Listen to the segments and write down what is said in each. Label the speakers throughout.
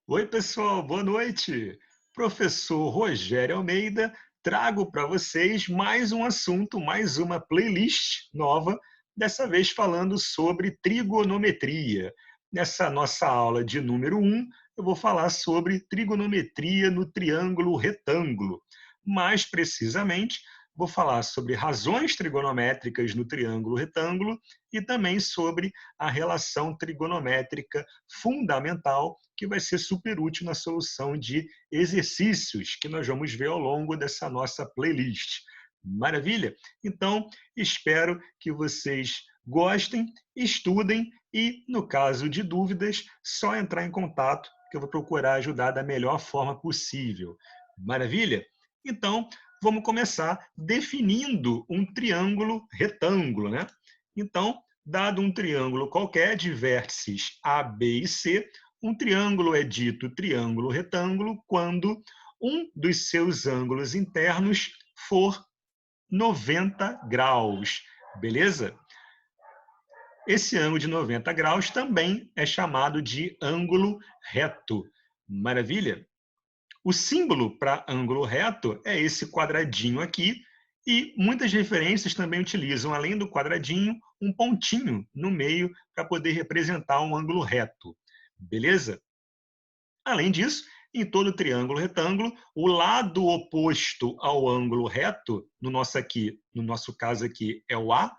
Speaker 1: Oi, pessoal, boa noite. Professor Rogério Almeida, trago para vocês mais um assunto, mais uma playlist nova, dessa vez falando sobre trigonometria. Nessa nossa aula de número 1, eu vou falar sobre trigonometria no triângulo retângulo. Mais precisamente, vou falar sobre razões trigonométricas no triângulo retângulo e também sobre a relação trigonométrica fundamental que vai ser super útil na solução de exercícios que nós vamos ver ao longo dessa nossa playlist. Maravilha? Então, espero que vocês gostem, estudem e, no caso de dúvidas, só entrar em contato que eu vou procurar ajudar da melhor forma possível. Maravilha? Então, vamos começar definindo um triângulo retângulo, né? Então, dado um triângulo qualquer de vértices A, B e C, um triângulo é dito triângulo retângulo quando um dos seus ângulos internos for 90 graus, beleza? Esse ângulo de 90 graus também é chamado de ângulo reto. Maravilha? O símbolo para ângulo reto é esse quadradinho aqui, e muitas referências também utilizam, além do quadradinho, um pontinho no meio para poder representar um ângulo reto. Beleza? Além disso, em todo triângulo retângulo, o lado oposto ao ângulo reto, no nosso caso aqui é o A,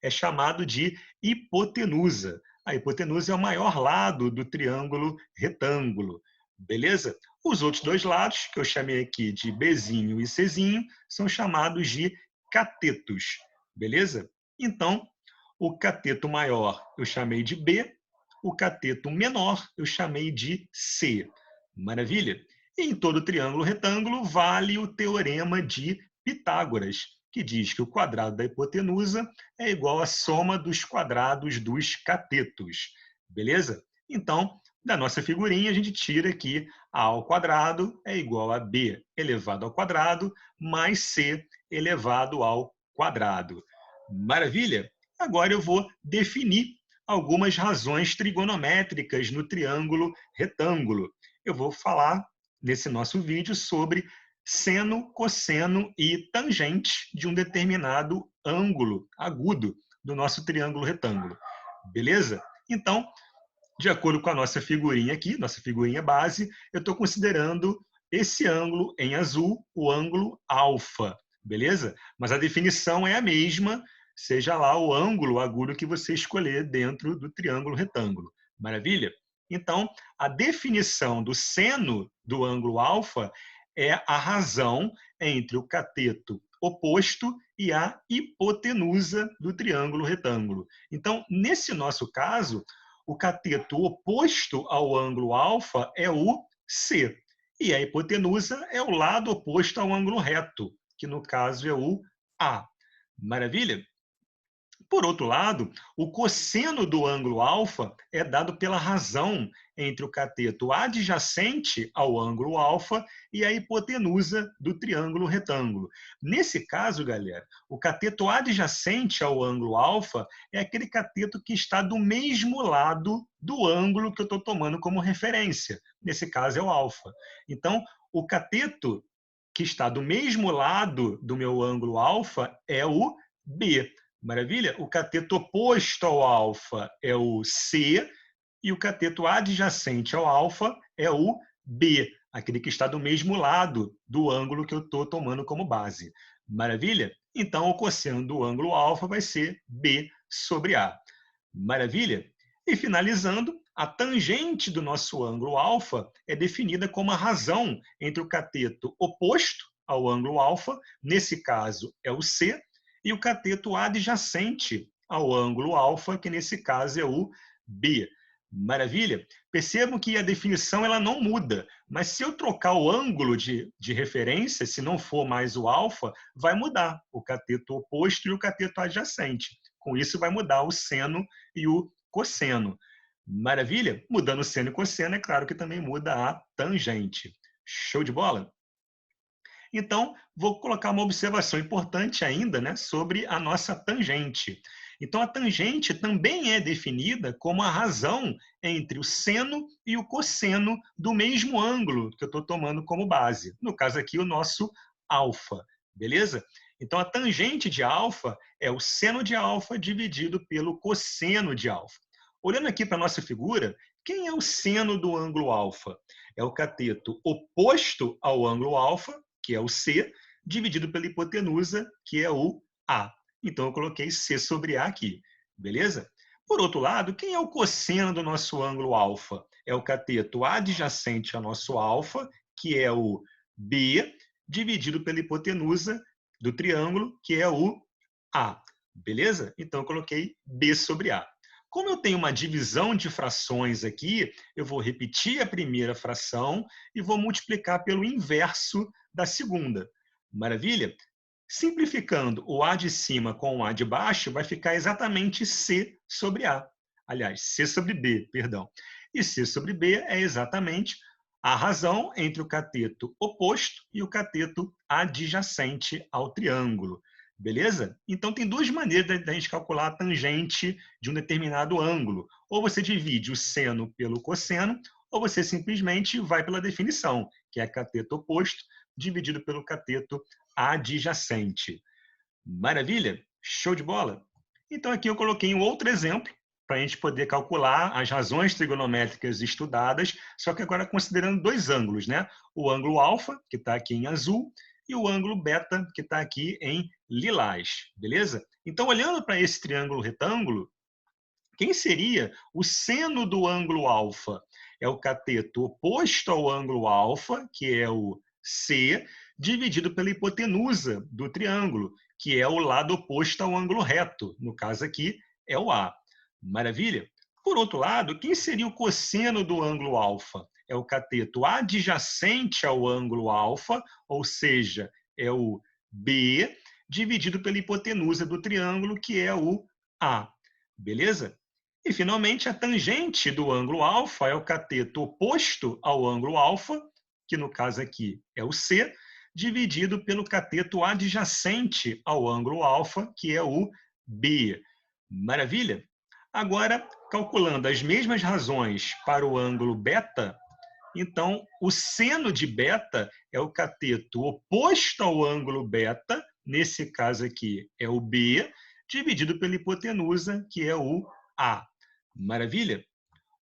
Speaker 1: é chamado de hipotenusa. A hipotenusa é o maior lado do triângulo retângulo. Beleza? Os outros dois lados, que eu chamei aqui de Bzinho e Czinho, são chamados de catetos. Beleza? Então, o cateto maior eu chamei de B, o cateto menor eu chamei de C. Maravilha? E em todo triângulo retângulo vale o teorema de Pitágoras, que diz que o quadrado da hipotenusa é igual à soma dos quadrados dos catetos. Beleza? Então, da nossa figurinha, a gente tira aqui a ao quadrado é igual a b elevado ao quadrado mais c elevado ao quadrado. Maravilha? Agora eu vou definir algumas razões trigonométricas no triângulo retângulo. Eu vou falar nesse nosso vídeo sobre seno, cosseno e tangente de um determinado ângulo agudo do nosso triângulo retângulo. Beleza? Então, de acordo com a nossa figurinha aqui, nossa figurinha base, eu estou considerando esse ângulo em azul, o ângulo alfa, beleza? Mas a definição é a mesma, seja lá o ângulo agudo que você escolher dentro do triângulo retângulo. Maravilha? Então, a definição do seno do ângulo alfa é a razão entre o cateto oposto e a hipotenusa do triângulo retângulo. Então, nesse nosso caso, o cateto oposto ao ângulo alfa é o C. E a hipotenusa é o lado oposto ao ângulo reto, que no caso é o A. Maravilha? Por outro lado, o cosseno do ângulo alfa é dado pela razão entre o cateto adjacente ao ângulo alfa e a hipotenusa do triângulo retângulo. Nesse caso, galera, o cateto adjacente ao ângulo alfa é aquele cateto que está do mesmo lado do ângulo que eu estou tomando como referência. Nesse caso é o alfa. Então, o cateto que está do mesmo lado do meu ângulo alfa é o B. Maravilha? O cateto oposto ao alfa é o C e o cateto adjacente ao alfa é o B, aquele que está do mesmo lado do ângulo que eu estou tomando como base. Maravilha? Então, o cosseno do ângulo alfa vai ser B sobre A. Maravilha? E finalizando, a tangente do nosso ângulo alfa é definida como a razão entre o cateto oposto ao ângulo alfa, nesse caso é o C, e o cateto adjacente ao ângulo alfa, que nesse caso é o B. Maravilha? Percebam que a definição ela não muda, mas se eu trocar o ângulo de referência, se não for mais o alfa, vai mudar o cateto oposto e o cateto adjacente. Com isso, vai mudar o seno e o cosseno. Maravilha? Mudando o seno e cosseno, é claro que também muda a tangente. Show de bola? Então, vou colocar uma observação importante ainda, né, sobre a nossa tangente. Então, a tangente também é definida como a razão entre o seno e o cosseno do mesmo ângulo que eu estou tomando como base. No caso aqui, o nosso alfa, beleza? Então, a tangente de alfa é o seno de alfa dividido pelo cosseno de alfa. Olhando aqui para a nossa figura, quem é o seno do ângulo alfa? É o cateto oposto ao ângulo alfa, que é o C, dividido pela hipotenusa, que é o A. Então, eu coloquei C sobre A aqui, beleza? Por outro lado, quem é o cosseno do nosso ângulo alfa? É o cateto adjacente ao nosso alfa, que é o B, dividido pela hipotenusa do triângulo, que é o A. Beleza? Então, eu coloquei B sobre A. Como eu tenho uma divisão de frações aqui, eu vou repetir a primeira fração e vou multiplicar pelo inverso da segunda. Maravilha? Simplificando o A de cima com o A de baixo, vai ficar exatamente C sobre A. Aliás, C sobre B, perdão. E C sobre B é exatamente a razão entre o cateto oposto e o cateto adjacente ao triângulo. Beleza? Então, tem duas maneiras da gente calcular a tangente de um determinado ângulo. Ou você divide o seno pelo cosseno, ou você simplesmente vai pela definição, que é cateto oposto dividido pelo cateto adjacente. Maravilha? Show de bola? Então, aqui eu coloquei um outro exemplo para a gente poder calcular as razões trigonométricas estudadas, só que agora considerando dois ângulos, né? O ângulo alfa, que está aqui em azul, e o ângulo beta, que está aqui em lilás, beleza? Então, olhando para esse triângulo retângulo, quem seria o seno do ângulo alfa? É o cateto oposto ao ângulo alfa, que é o C, dividido pela hipotenusa do triângulo, que é o lado oposto ao ângulo reto. No caso aqui, é o A. Maravilha? Por outro lado, quem seria o cosseno do ângulo alfa? É o cateto adjacente ao ângulo alfa, ou seja, é o B, dividido pela hipotenusa do triângulo, que é o A. Beleza? E, finalmente, a tangente do ângulo alfa é o cateto oposto ao ângulo alfa, que no caso aqui é o C, dividido pelo cateto adjacente ao ângulo alfa, que é o B. Maravilha? Agora, calculando as mesmas razões para o ângulo beta, então o seno de beta é o cateto oposto ao ângulo beta, nesse caso aqui é o B, dividido pela hipotenusa, que é o A. Maravilha?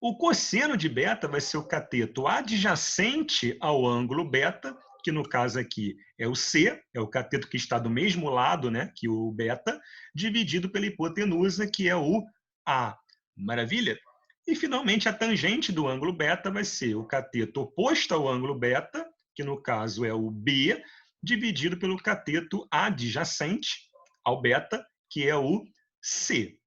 Speaker 1: O cosseno de beta vai ser o cateto adjacente ao ângulo beta, que no caso aqui é o C, é o cateto que está do mesmo lado, né, que o beta, dividido pela hipotenusa, que é o A. Maravilha? E, finalmente, a tangente do ângulo beta vai ser o cateto oposto ao ângulo beta, que no caso é o B, dividido pelo cateto adjacente ao beta, que é o C.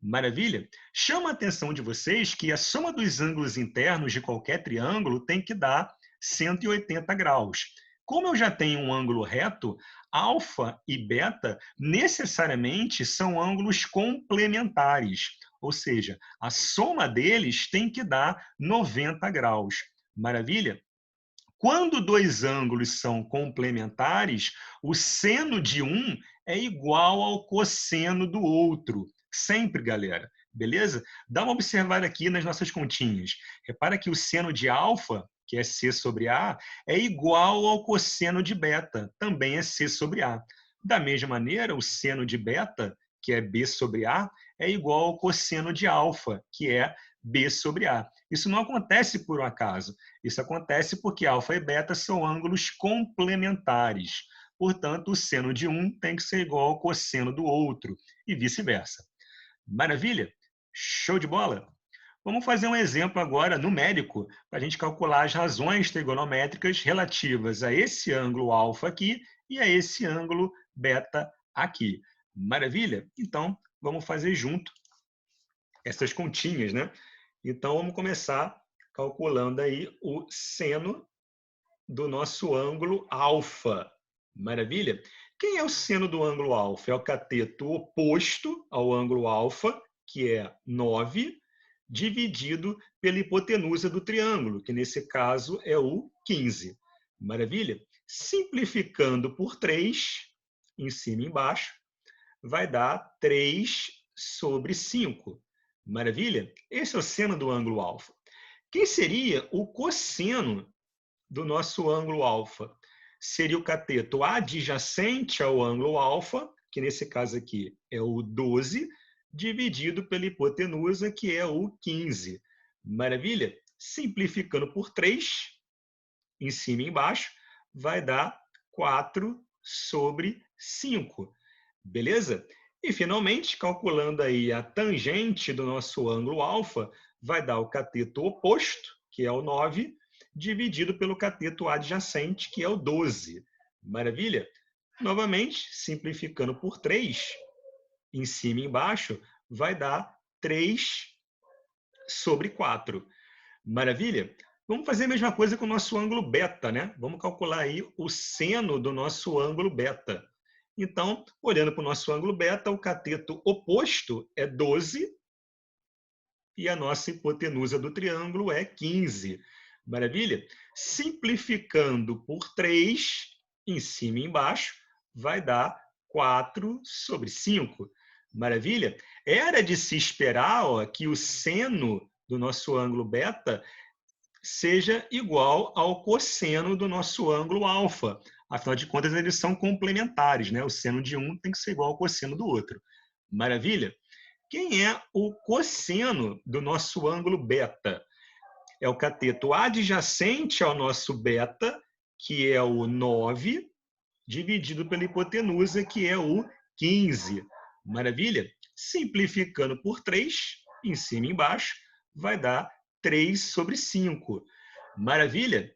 Speaker 1: Maravilha? Chama a atenção de vocês que a soma dos ângulos internos de qualquer triângulo tem que dar 180 graus. Como eu já tenho um ângulo reto, alfa e beta necessariamente são ângulos complementares, ou seja, a soma deles tem que dar 90 graus. Maravilha? Quando dois ângulos são complementares, o seno de um é igual ao cosseno do outro. Sempre, galera. Beleza? Dá uma observada aqui nas nossas continhas. Repara que o seno de alfa, que é C sobre A, é igual ao cosseno de beta, também é C sobre A. Da mesma maneira, o seno de beta, que é B sobre A, é igual ao cosseno de alfa, que é B sobre A. Isso não acontece por um acaso. Isso acontece porque alfa e beta são ângulos complementares. Portanto, o seno de um tem que ser igual ao cosseno do outro, e vice-versa. Maravilha? Show de bola? Vamos fazer um exemplo agora numérico para a gente calcular as razões trigonométricas relativas a esse ângulo alfa aqui e a esse ângulo beta aqui. Maravilha? Então, vamos fazer junto essas continhas, né? Então, vamos começar calculando aí o seno do nosso ângulo alfa. Maravilha? Quem é o seno do ângulo alfa? É o cateto oposto ao ângulo alfa, que é 9, dividido pela hipotenusa do triângulo, que nesse caso é o 15. Maravilha? Simplificando por 3, em cima e embaixo, vai dar 3 sobre 5. Maravilha? Esse é o seno do ângulo alfa. Quem seria o cosseno do nosso ângulo alfa? Seria o cateto adjacente ao ângulo alfa, que nesse caso aqui é o 12, dividido pela hipotenusa, que é o 15. Maravilha? Simplificando por 3, em cima e embaixo, vai dar 4 sobre 5. Beleza? E, finalmente, calculando aí a tangente do nosso ângulo alfa, vai dar o cateto oposto, que é o 9, dividido pelo cateto adjacente, que é o 12. Maravilha? Novamente, simplificando por 3, em cima e embaixo, vai dar 3 sobre 4. Maravilha? Vamos fazer a mesma coisa com o nosso ângulo beta, né? Vamos calcular aí o seno do nosso ângulo beta. Então, olhando para o nosso ângulo beta, o cateto oposto é 12 e a nossa hipotenusa do triângulo é 15. Maravilha? Simplificando por 3, em cima e embaixo, vai dar 4 sobre 5. Maravilha? Era de se esperar, ó, que o seno do nosso ângulo beta seja igual ao cosseno do nosso ângulo alfa. Afinal de contas, eles são complementares, né? O seno de um tem que ser igual ao cosseno do outro. Maravilha? Quem é o cosseno do nosso ângulo beta? É o cateto adjacente ao nosso beta, que é o 9, dividido pela hipotenusa, que é o 15. Maravilha? Simplificando por 3, em cima e embaixo, vai dar 3 sobre 5. Maravilha?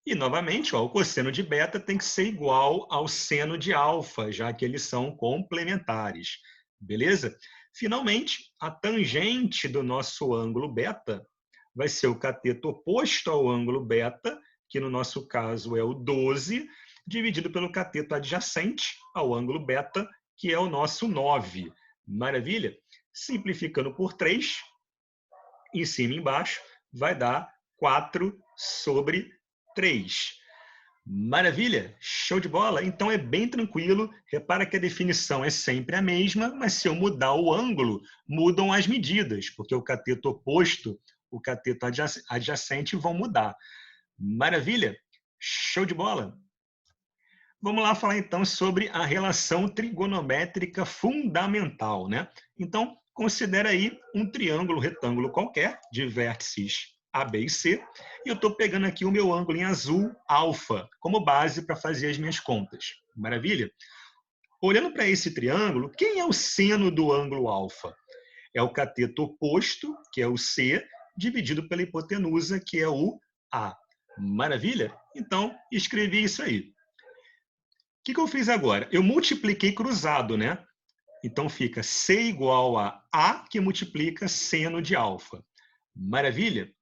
Speaker 1: E, novamente, ó, o cosseno de beta tem que ser igual ao seno de alfa, já que eles são complementares. Beleza? Finalmente, a tangente do nosso ângulo beta vai ser o cateto oposto ao ângulo beta, que no nosso caso é o 12, dividido pelo cateto adjacente ao ângulo beta, que é o nosso 9. Maravilha? Simplificando por 3, em cima e embaixo, vai dar 4 sobre 3. Maravilha? Show de bola? Então é bem tranquilo. Repara que a definição é sempre a mesma, mas se eu mudar o ângulo, mudam as medidas, porque o cateto oposto, o cateto adjacente vão mudar. Maravilha? Show de bola? Vamos lá falar então sobre a relação trigonométrica fundamental, né? Então, considera aí um triângulo retângulo qualquer, de vértices A, B e C, e eu estou pegando aqui o meu ângulo em azul, alfa, como base para fazer as minhas contas. Maravilha? Olhando para esse triângulo, quem é o seno do ângulo alfa? É o cateto oposto, que é o C, dividido pela hipotenusa, que é o A. Maravilha? Então, escrevi isso aí. O que eu fiz agora? Eu multipliquei cruzado, né? Então fica C igual a A, que multiplica seno de alfa. Maravilha?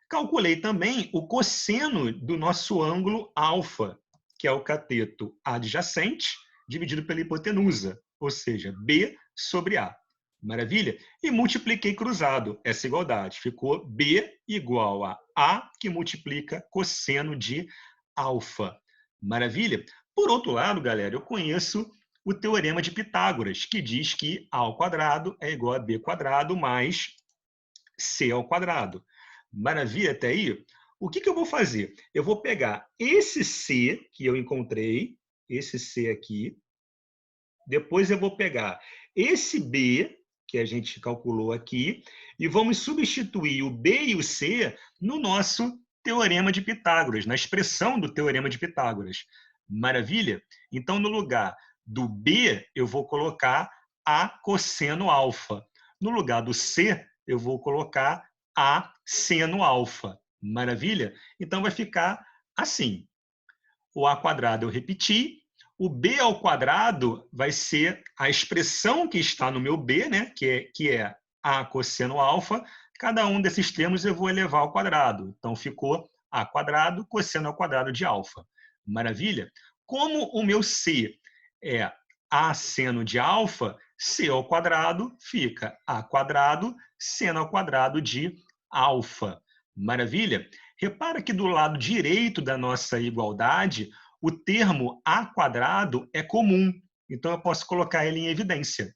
Speaker 1: Calculei também o cosseno do nosso ângulo alfa, que é o cateto adjacente dividido pela hipotenusa, ou seja, B sobre A. Maravilha? E multipliquei cruzado, essa igualdade. Ficou B igual a A, que multiplica cosseno de alfa. Maravilha? Por outro lado, galera, eu conheço o teorema de Pitágoras, que diz que A ao quadrado é igual a B quadrado mais C ao quadrado. Maravilha até aí? O que eu vou fazer? Eu vou pegar esse C que eu encontrei, esse C aqui, depois eu vou pegar esse B, que a gente calculou aqui, e vamos substituir o B e o C no nosso teorema de Pitágoras, na expressão do teorema de Pitágoras. Maravilha? Então, no lugar do B, eu vou colocar A cosseno alfa. No lugar do C, eu vou colocar A seno alfa. Maravilha? Então, vai ficar assim. O A quadrado eu repeti, o B ao quadrado vai ser a expressão que está no meu B, né? que é A cosseno alfa. Cada um desses termos eu vou elevar ao quadrado. Então, ficou A quadrado cosseno ao quadrado de alfa. Maravilha? Como o meu C é A seno de alfa, C ao quadrado fica A quadrado seno ao quadrado de alfa. Maravilha? Repara que do lado direito da nossa igualdade, o termo A quadrado é comum. Então, eu posso colocar ele em evidência.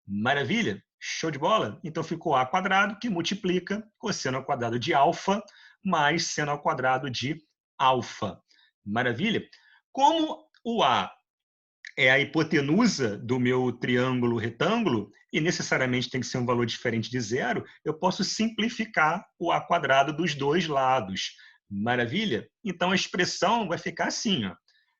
Speaker 1: Maravilha? Show de bola? Então ficou a quadrado, que multiplica cosseno ao quadrado de alfa mais seno ao quadrado de alfa. Maravilha? Como o A é a hipotenusa do meu triângulo retângulo, e necessariamente tem que ser um valor diferente de zero, eu posso simplificar o A quadrado dos dois lados. Maravilha? Então a expressão vai ficar assim, ó.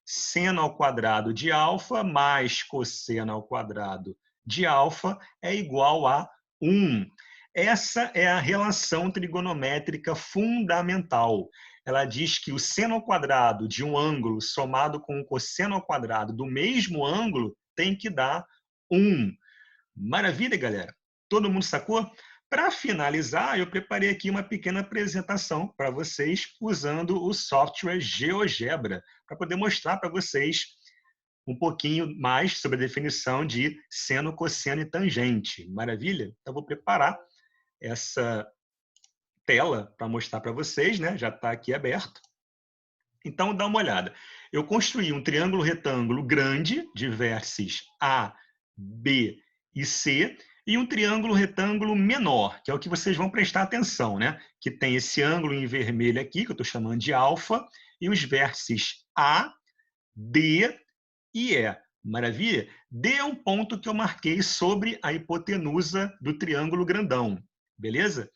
Speaker 1: Seno ao quadrado de alfa mais cosseno ao quadrado de alfa é igual a 1. Essa é a relação trigonométrica fundamental. Ela diz que o seno ao quadrado de um ângulo somado com o cosseno ao quadrado do mesmo ângulo tem que dar 1. Maravilha, galera? Todo mundo sacou? Para finalizar, eu preparei aqui uma pequena apresentação para vocês usando o software GeoGebra, para poder mostrar para vocês um pouquinho mais sobre a definição de seno, cosseno e tangente. Maravilha? Então, vou preparar essa tela para mostrar para vocês, né? Já está aqui aberto. Então, dá uma olhada. Eu construí um triângulo retângulo grande, de vértices A, B e C, e um triângulo retângulo menor, que é o que vocês vão prestar atenção, né? Que tem esse ângulo em vermelho aqui, que eu estou chamando de alfa, e os vértices A, D e E. Maravilha? D é um ponto que eu marquei sobre a hipotenusa do triângulo grandão. Beleza?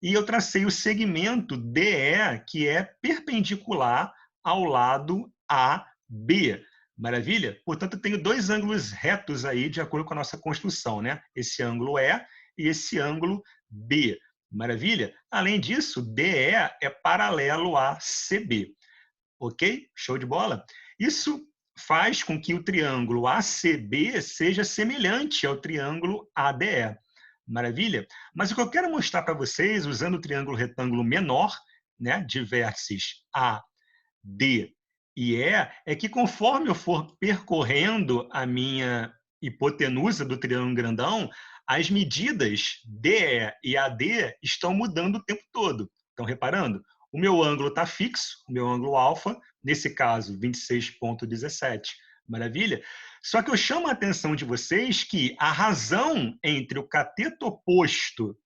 Speaker 1: E eu tracei o segmento DE, que é perpendicular ao lado AB. Maravilha? Portanto, eu tenho dois ângulos retos aí, de acordo com a nossa construção, né? Esse ângulo E e esse ângulo B. Maravilha? Além disso, DE é paralelo a CB. Ok? Show de bola? Isso faz com que o triângulo ACB seja semelhante ao triângulo ADE. Maravilha? Mas o que eu quero mostrar para vocês, usando o triângulo retângulo menor, né, de vértices A, D e E, é que conforme eu for percorrendo a minha hipotenusa do triângulo grandão, as medidas DE e AD estão mudando o tempo todo. Estão reparando? O meu ângulo está fixo, o meu ângulo alfa, nesse caso, 26,17. Maravilha? Só que eu chamo a atenção de vocês que a razão entre o cateto oposto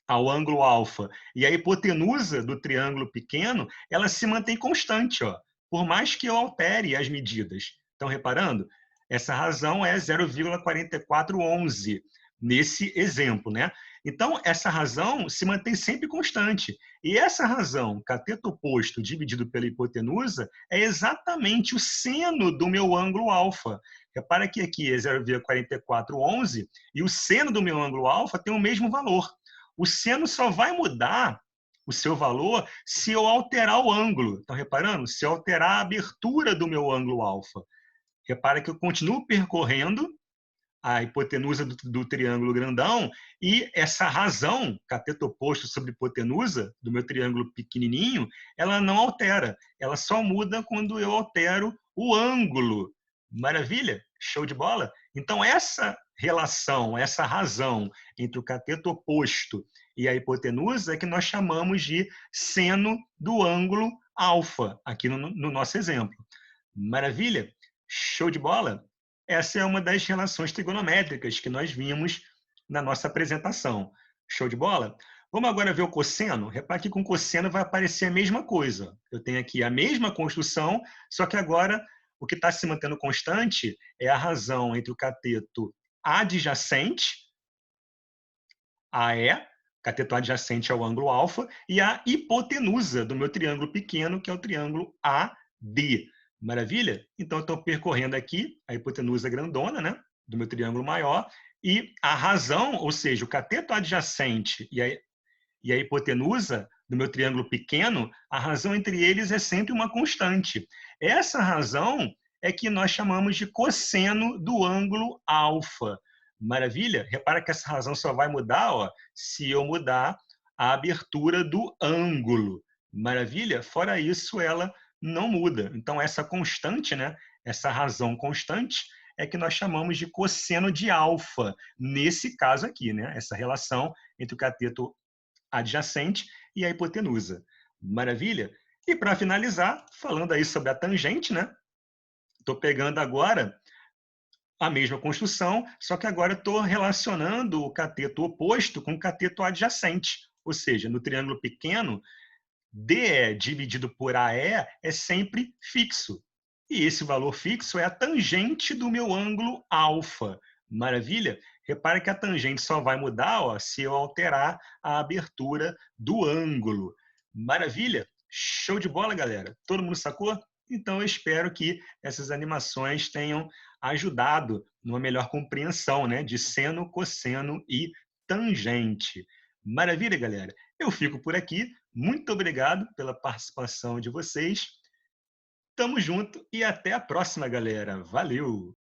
Speaker 1: ao ângulo alfa e a hipotenusa do triângulo pequeno, ela se mantém constante, ó, por mais que eu altere as medidas. Estão reparando? Essa razão é 0,4411 nesse exemplo, né? Então, essa razão se mantém sempre constante. E essa razão, cateto oposto dividido pela hipotenusa, é exatamente o seno do meu ângulo alfa. Repara que aqui é 0,4411 e o seno do meu ângulo alfa tem o mesmo valor. O seno só vai mudar o seu valor se eu alterar o ângulo. Estão reparando? Se eu alterar a abertura do meu ângulo alfa. Repara que eu continuo percorrendo a hipotenusa do triângulo grandão e essa razão, cateto oposto sobre hipotenusa, do meu triângulo pequenininho, ela não altera. Ela só muda quando eu altero o ângulo. Maravilha? Show de bola? Então, essa relação, essa razão entre o cateto oposto e a hipotenusa é que nós chamamos de seno do ângulo alfa, aqui no nosso exemplo. Maravilha? Show de bola? Essa é uma das relações trigonométricas que nós vimos na nossa apresentação. Show de bola? Vamos agora ver o cosseno? Repare que com cosseno vai aparecer a mesma coisa. Eu tenho aqui a mesma construção, só que agora o que está se mantendo constante é a razão entre o cateto adjacente, AE, cateto adjacente ao ângulo alfa, e a hipotenusa do meu triângulo pequeno, que é o triângulo AD. Maravilha? Então, eu estou percorrendo aqui a hipotenusa grandona, né, do meu triângulo maior, e a razão, ou seja, o cateto adjacente e a hipotenusa do meu triângulo pequeno, a razão entre eles é sempre uma constante. Essa razão é que nós chamamos de cosseno do ângulo alfa. Maravilha? Repara que essa razão só vai mudar, ó, se eu mudar a abertura do ângulo. Maravilha? Fora isso, ela não muda. Então, essa constante, né, essa razão constante, é que nós chamamos de cosseno de alfa, nesse caso aqui, né, essa relação entre o cateto adjacente e a hipotenusa. Maravilha? E para finalizar, falando aí sobre a tangente, né, estou pegando agora a mesma construção, só que agora estou relacionando o cateto oposto com o cateto adjacente. Ou seja, no triângulo pequeno, DE dividido por AE é sempre fixo. E esse valor fixo é a tangente do meu ângulo alfa. Maravilha? Repare que a tangente só vai mudar, ó, se eu alterar a abertura do ângulo. Maravilha? Show de bola, galera? Todo mundo sacou? Então, eu espero que essas animações tenham ajudado numa melhor compreensão, né, de seno, cosseno e tangente. Maravilha, galera? Eu fico por aqui. Muito obrigado pela participação de vocês. Tamo junto e até a próxima, galera. Valeu!